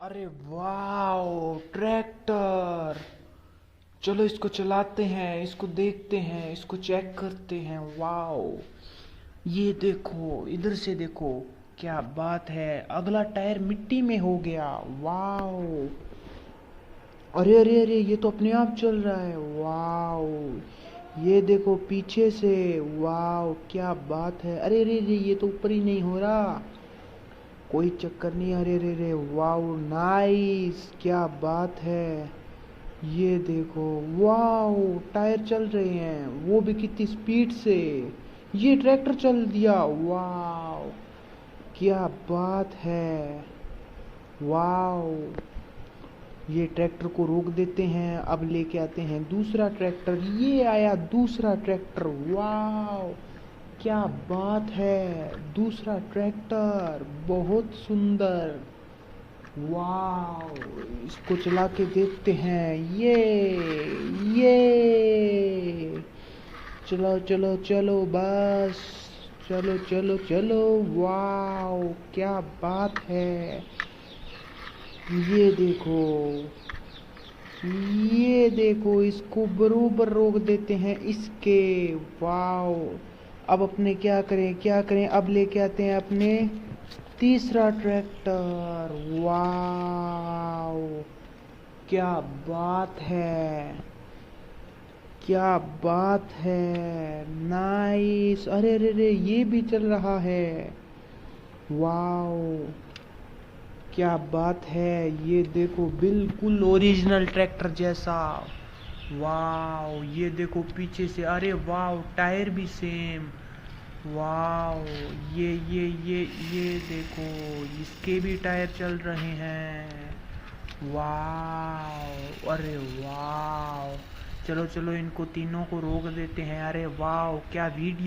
अरे वाह ट्रैक्टर। चलो इसको चलाते हैं, इसको देखते हैं, इसको चेक करते हैं। वाह, ये देखो, इधर से देखो, क्या बात है। अगला टायर मिट्टी में हो गया। वाह, अरे अरे अरे, ये तो अपने आप चल रहा है। वाह, ये देखो पीछे से। वाह, क्या बात है। अरे अरे अरे, ये तो ऊपर ही नहीं हो रहा। कोई चक्कर नहीं। अरे रे रे, वाओ नाइस, क्या बात है। ये देखो, वाओ टायर चल रहे हैं, वो भी कितनी स्पीड से। ये ट्रैक्टर चल दिया। वाओ, क्या बात है। वाओ, ये ट्रैक्टर को रोक देते हैं। अब लेके आते हैं दूसरा ट्रैक्टर। ये आया दूसरा ट्रैक्टर। वाओ, क्या बात है। दूसरा ट्रैक्टर बहुत सुंदर। वाह, इसको चला के देखते हैं। ये चलो चलो चलो, बस चलो चलो चलो। वाह, क्या बात है। ये देखो, ये देखो, इसको बरोबर रोक देते हैं इसके। वाह, अब अपने क्या करें क्या करें। अब लेके आते हैं अपने तीसरा ट्रैक्टर। वाओ, क्या बात है, क्या बात है। नाइस। अरे अरे अरे, ये भी चल रहा है। वाओ, क्या बात है। ये देखो, बिल्कुल ओरिजिनल ट्रैक्टर जैसा। वाओ, ये देखो पीछे से। अरे वाओ, टायर भी सेम। वाओ, ये देखो, इसके भी टायर चल रहे हैं। वाओ, अरे वाओ। चलो चलो, इनको तीनों को रोक देते हैं। अरे वाओ, क्या वीडियो।